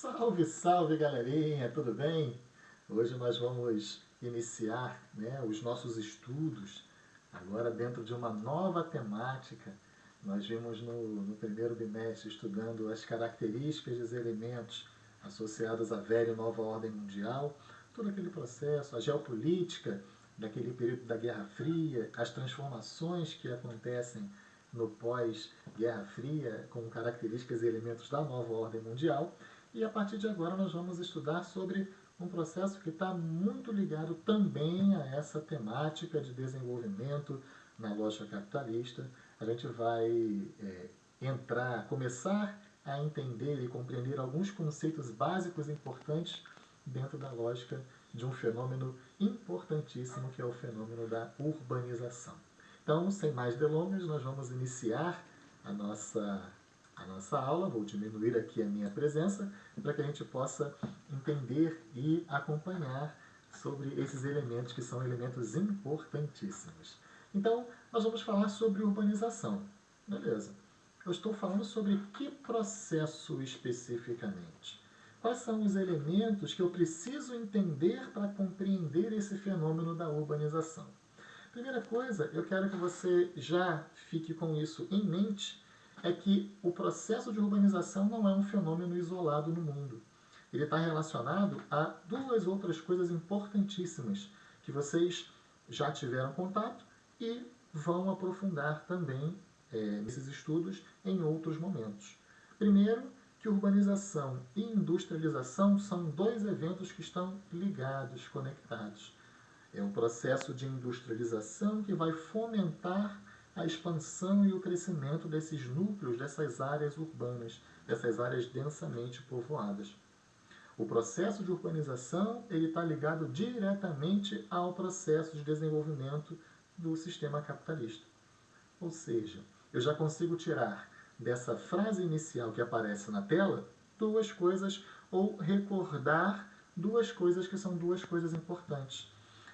Salve, salve galerinha, tudo bem? Hoje nós vamos iniciar, os nossos estudos, agora dentro de uma nova temática. Nós vimos no primeiro bimestre estudando as características dos elementos associados à velha e nova ordem mundial, todo aquele processo, a geopolítica daquele período da Guerra Fria, as transformações que acontecem no pós-Guerra Fria, com características e elementos da nova ordem mundial. E a partir de agora nós vamos estudar sobre um processo que está muito ligado também a essa temática de desenvolvimento na lógica capitalista. A gente vai começar a entender e compreender alguns conceitos básicos e importantes dentro da lógica de um fenômeno importantíssimo que é o fenômeno da urbanização. Então, sem mais delongas, nós vamos iniciar a nossa aula. Vou diminuir aqui a minha presença para que a gente possa entender e acompanhar sobre esses elementos que são elementos importantíssimos. Então, nós vamos falar sobre urbanização. Beleza. Eu estou falando sobre que processo especificamente? Quais são os elementos que eu preciso entender para compreender esse fenômeno da urbanização? Primeira coisa, eu quero que você já fique com isso em mente, é que o processo de urbanização não é um fenômeno isolado no mundo. Ele está relacionado a duas outras coisas importantíssimas que vocês já tiveram contato e vão aprofundar também nesses estudos em outros momentos. Primeiro, que urbanização e industrialização são dois eventos que estão ligados, conectados. É um processo de industrialização que vai fomentar a expansão e o crescimento desses núcleos, dessas áreas urbanas, dessas áreas densamente povoadas. O processo de urbanização está ligado diretamente ao processo de desenvolvimento do sistema capitalista. Ou seja, eu já consigo tirar dessa frase inicial que aparece na tela duas coisas, ou recordar duas coisas que são duas coisas importantes.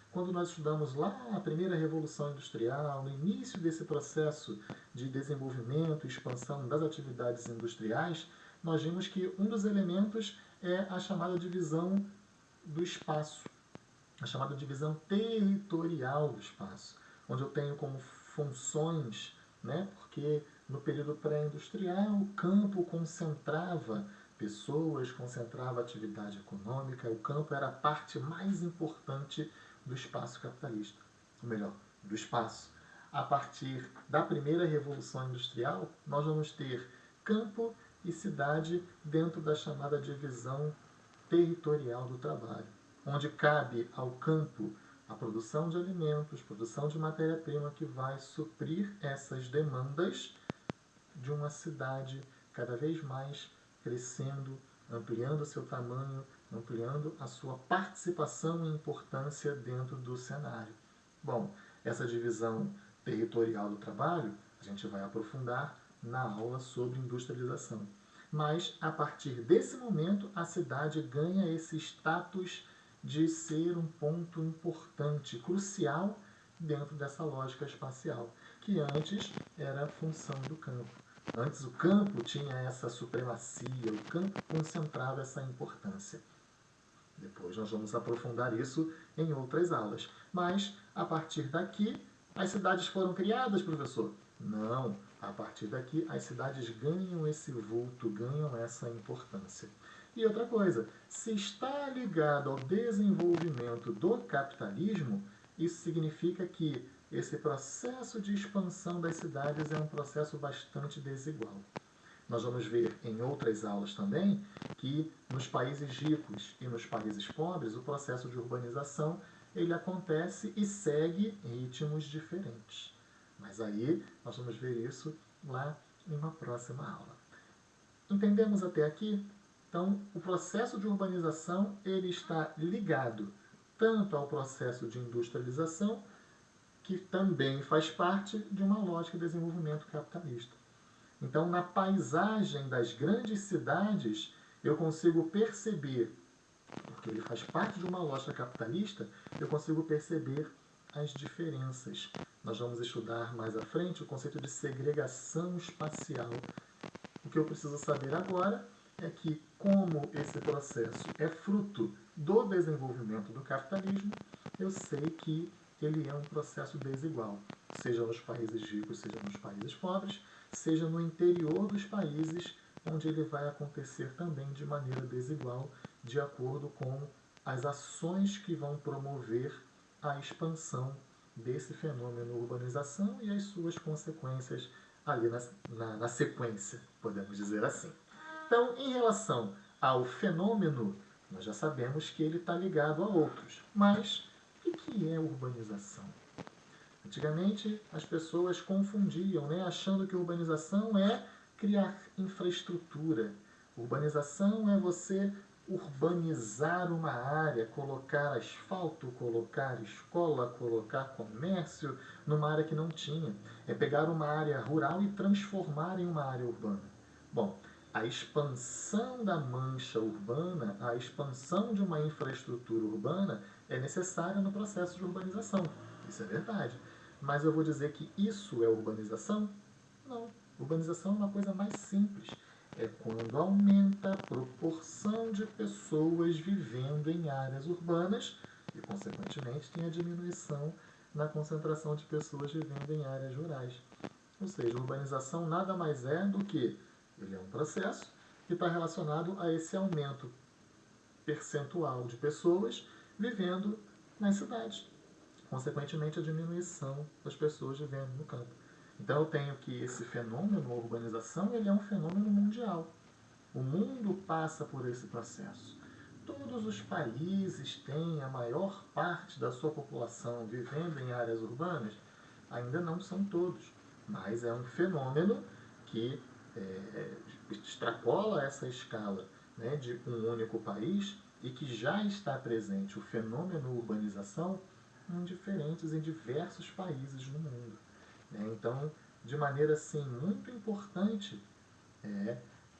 Quando nós estudamos lá a primeira Revolução Industrial, no início desse processo de desenvolvimento e expansão das atividades industriais, nós vimos que um dos elementos é a chamada divisão do espaço, a chamada divisão territorial do espaço, onde eu tenho como funções, porque no período pré-industrial o campo concentrava pessoas, concentrava atividade econômica, o campo era a parte mais importante do espaço capitalista, ou melhor, do espaço. A partir da primeira Revolução Industrial, nós vamos ter campo e cidade dentro da chamada divisão territorial do trabalho, onde cabe ao campo a produção de alimentos, produção de matéria-prima que vai suprir essas demandas de uma cidade cada vez mais crescendo, ampliando seu tamanho, ampliando a sua participação e importância dentro do cenário. Bom, essa divisão territorial do trabalho a gente vai aprofundar na aula sobre industrialização. Mas, a partir desse momento, a cidade ganha esse status de ser um ponto importante, crucial, dentro dessa lógica espacial, que antes era a função do campo. Antes o campo tinha essa supremacia, o campo concentrava essa importância. Depois nós vamos aprofundar isso em outras aulas. Mas, a partir daqui, as cidades foram criadas, professor? Não. A partir daqui, as cidades ganham esse vulto, ganham essa importância. E outra coisa, se está ligado ao desenvolvimento do capitalismo, isso significa que esse processo de expansão das cidades é um processo bastante desigual. Nós vamos ver em outras aulas também que nos países ricos e nos países pobres o processo de urbanização ele acontece e segue ritmos diferentes. Mas aí nós vamos ver isso lá em uma próxima aula. Entendemos até aqui? Então, o processo de urbanização ele está ligado tanto ao processo de industrialização, que também faz parte de uma lógica de desenvolvimento capitalista. Então, na paisagem das grandes cidades, eu consigo perceber, porque ele faz parte de uma lógica capitalista, eu consigo perceber as diferenças. Nós vamos estudar mais à frente o conceito de segregação espacial. O que eu preciso saber agora é que, como esse processo é fruto do desenvolvimento do capitalismo, eu sei que ele é um processo desigual, seja nos países ricos, seja nos países pobres, seja no interior dos países, onde ele vai acontecer também de maneira desigual, de acordo com as ações que vão promover a expansão desse fenômeno urbanização e as suas consequências ali na sequência, podemos dizer assim. Então, em relação ao fenômeno, nós já sabemos que ele está ligado a outros. Mas o que é urbanização? Antigamente, as pessoas confundiam, né, achando que urbanização é criar infraestrutura. Urbanização é você urbanizar uma área, colocar asfalto, colocar escola, colocar comércio numa área que não tinha. É pegar uma área rural e transformar em uma área urbana. Bom, a expansão da mancha urbana, a expansão de uma infraestrutura urbana é necessária no processo de urbanização. Isso é verdade. Mas eu vou dizer que isso é urbanização? Não. Urbanização é uma coisa mais simples. É quando aumenta a proporção de pessoas vivendo em áreas urbanas e, consequentemente, tem a diminuição na concentração de pessoas vivendo em áreas rurais. Ou seja, urbanização nada mais é do que ele é um processo que está relacionado a esse aumento percentual de pessoas vivendo nas cidades. Consequentemente, a diminuição das pessoas vivendo no campo. Então, eu tenho que esse fenômeno, a urbanização, ele é um fenômeno mundial. O mundo passa por esse processo. Todos os países têm a maior parte da sua população vivendo em áreas urbanas? Ainda não são todos, mas é um fenômeno que extrapola essa escala, né, de um único país e que já está presente o fenômeno urbanização em diversos países no mundo. Então, de maneira assim muito importante,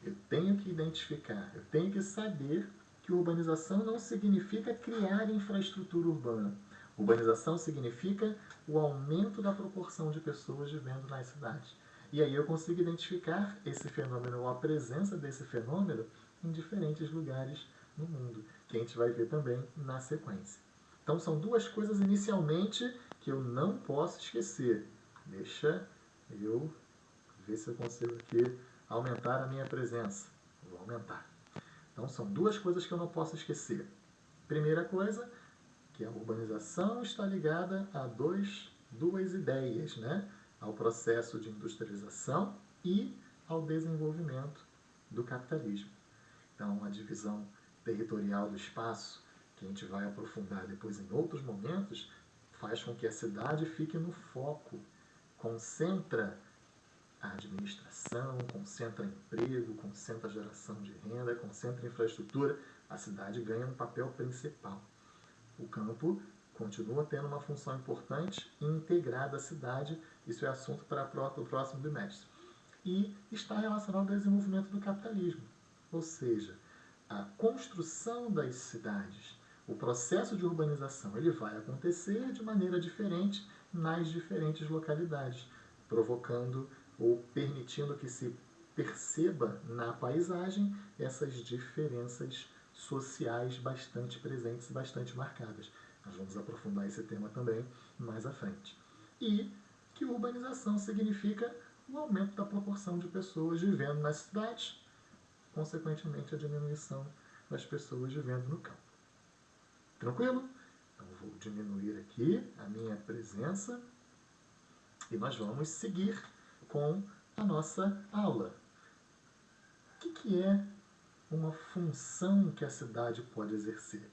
eu tenho que identificar, eu tenho que saber que urbanização não significa criar infraestrutura urbana. Urbanização significa o aumento da proporção de pessoas vivendo nas cidades. E aí eu consigo identificar esse fenômeno, ou a presença desse fenômeno, em diferentes lugares no mundo, que a gente vai ver também na sequência. Então são duas coisas inicialmente que eu não posso esquecer. Deixa eu ver se eu consigo aqui aumentar a minha presença. Vou aumentar. Então são duas coisas que eu não posso esquecer. Primeira coisa, que a urbanização está ligada a duas ideias, né? Ao processo de industrialização e ao desenvolvimento do capitalismo. Então, a divisão territorial do espaço, que a gente vai aprofundar depois em outros momentos, faz com que a cidade fique no foco, concentra a administração, concentra emprego, concentra a geração de renda, concentra a infraestrutura, a cidade ganha um papel principal. O campo continua tendo uma função importante e integrada à cidade, isso é assunto para o próximo bimestre. E está relacionado ao desenvolvimento do capitalismo, ou seja, a construção das cidades, o processo de urbanização, ele vai acontecer de maneira diferente nas diferentes localidades, provocando ou permitindo que se perceba na paisagem essas diferenças sociais bastante presentes e bastante marcadas. Nós vamos aprofundar esse tema também mais à frente. E que urbanização significa o aumento da proporção de pessoas vivendo nas cidades, consequentemente a diminuição das pessoas vivendo no campo. Tranquilo? Então vou diminuir aqui a minha presença e nós vamos seguir com a nossa aula. O que é uma função que a cidade pode exercer?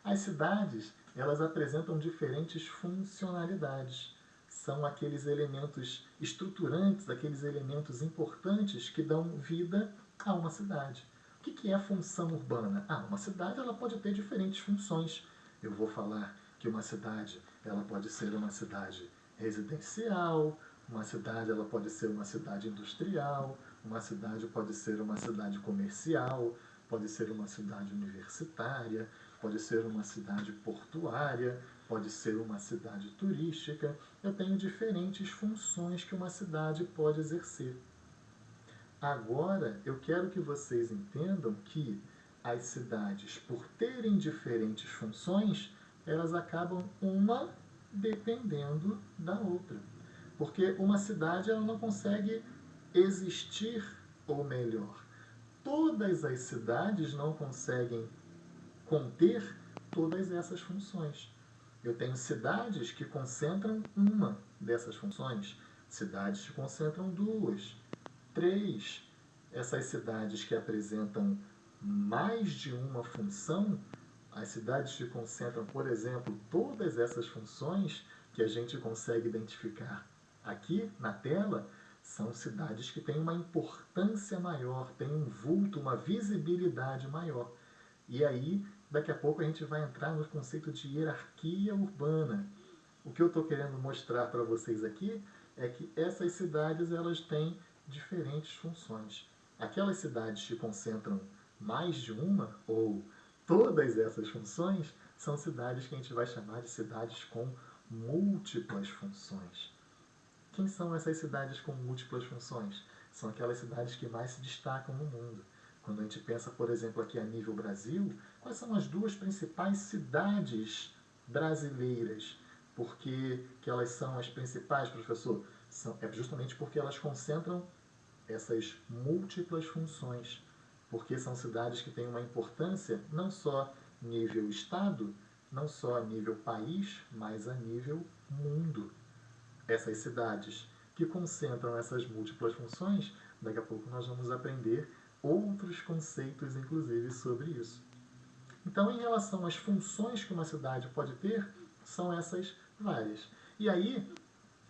As cidades, elas apresentam diferentes funcionalidades. São aqueles elementos estruturantes, aqueles elementos importantes que dão vida a uma cidade. O que é a função urbana? Uma cidade ela pode ter diferentes funções. Eu vou falar que uma cidade ela pode ser uma cidade residencial, uma cidade ela pode ser uma cidade industrial, uma cidade pode ser uma cidade comercial, pode ser uma cidade universitária, pode ser uma cidade portuária, pode ser uma cidade turística. Eu tenho diferentes funções que uma cidade pode exercer. Agora, eu quero que vocês entendam que as cidades, por terem diferentes funções, elas acabam uma dependendo da outra. Porque uma cidade ela não consegue existir, ou melhor, todas as cidades não conseguem conter todas essas funções. Eu tenho cidades que concentram uma dessas funções, cidades que concentram duas, três. Essas cidades que apresentam mais de uma função, as cidades que concentram, por exemplo, todas essas funções que a gente consegue identificar aqui na tela, são cidades que têm uma importância maior, têm um vulto, uma visibilidade maior. E aí, daqui a pouco a gente vai entrar no conceito de hierarquia urbana. O que eu estou querendo mostrar para vocês aqui é que essas cidades elas têm diferentes funções. Aquelas cidades que concentram mais de uma ou todas essas funções são cidades que a gente vai chamar de cidades com múltiplas funções. Quem são essas cidades com múltiplas funções? São aquelas cidades que mais se destacam no mundo. Quando a gente pensa, por exemplo, aqui a nível Brasil, quais são as duas principais cidades brasileiras? Por que elas são as principais, professor? É justamente porque elas concentram essas múltiplas funções. Porque são cidades que têm uma importância não só nível estado, não só a nível país, mas a nível mundo. Essas cidades que concentram essas múltiplas funções, daqui a pouco nós vamos aprender outros conceitos, inclusive, sobre isso. Então, em relação às funções que uma cidade pode ter, são essas várias. E aí,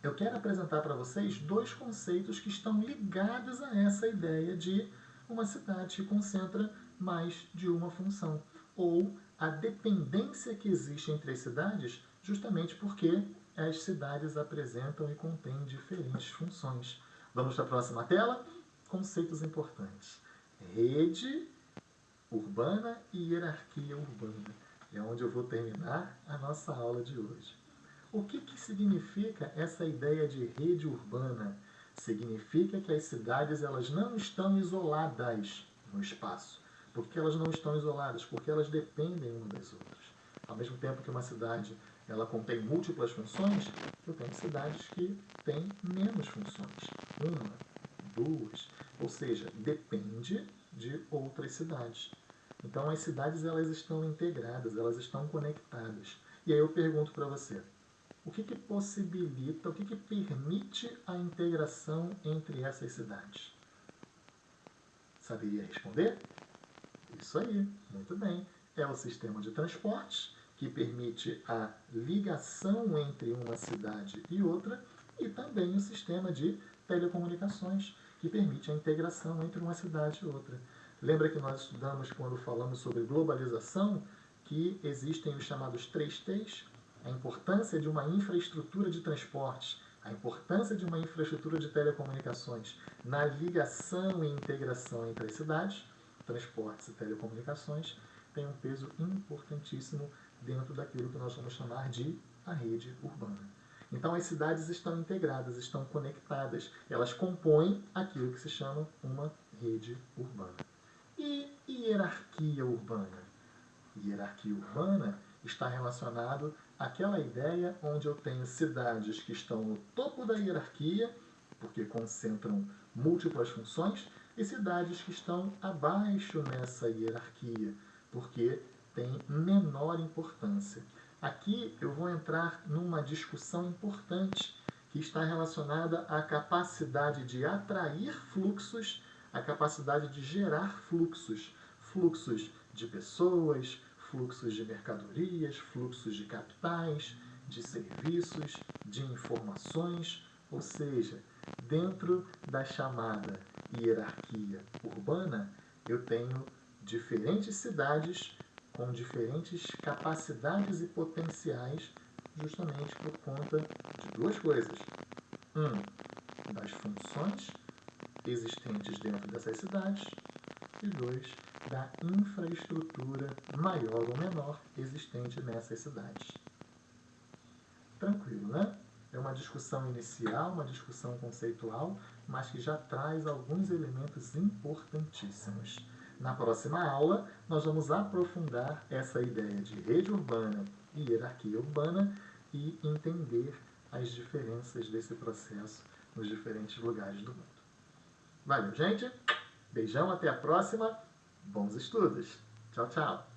eu quero apresentar para vocês dois conceitos que estão ligados a essa ideia de uma cidade que concentra mais de uma função, ou a dependência que existe entre as cidades, justamente porque as cidades apresentam e contêm diferentes funções. Vamos para a próxima tela? Conceitos importantes. Rede urbana e hierarquia urbana. É onde eu vou terminar a nossa aula de hoje. O que significa essa ideia de rede urbana? Significa que as cidades elas não estão isoladas no espaço. Por que elas não estão isoladas? Porque elas dependem uma das outras. Ao mesmo tempo que uma cidade ela contém múltiplas funções, eu tenho cidades que têm menos funções. Uma, duas. Ou seja, depende de outras cidades. Então as cidades elas estão integradas, elas estão conectadas. E aí eu pergunto para você, o que possibilita, o que permite a integração entre essas cidades? Saberia responder? Isso aí, muito bem. É o sistema de transportes, que permite a ligação entre uma cidade e outra, e também o sistema de telecomunicações, que permite a integração entre uma cidade e outra. Lembra que nós estudamos, quando falamos sobre globalização, que existem os chamados 3Ts? A importância de uma infraestrutura de transportes, a importância de uma infraestrutura de telecomunicações na ligação e integração entre as cidades, transportes e telecomunicações, tem um peso importantíssimo dentro daquilo que nós vamos chamar de a rede urbana. Então as cidades estão integradas, estão conectadas, elas compõem aquilo que se chama uma rede urbana. E hierarquia urbana? Hierarquia urbana está relacionado àquela ideia onde eu tenho cidades que estão no topo da hierarquia, porque concentram múltiplas funções, e cidades que estão abaixo nessa hierarquia, porque têm menor importância. Aqui eu vou entrar numa discussão importante que está relacionada à capacidade de atrair fluxos, à capacidade de gerar fluxos, fluxos de pessoas, fluxos de mercadorias, fluxos de capitais, de serviços, de informações, ou seja, dentro da chamada hierarquia urbana, eu tenho diferentes cidades com diferentes capacidades e potenciais, justamente por conta de duas coisas. Das funções existentes dentro dessas cidades, e dois, da infraestrutura maior ou menor existente nessas cidades. Tranquilo, né? É uma discussão inicial, uma discussão conceitual, mas que já traz alguns elementos importantíssimos. Na próxima aula, nós vamos aprofundar essa ideia de rede urbana e hierarquia urbana e entender as diferenças desse processo nos diferentes lugares do mundo. Valeu, gente! Beijão, até a próxima! Bons estudos! Tchau, tchau!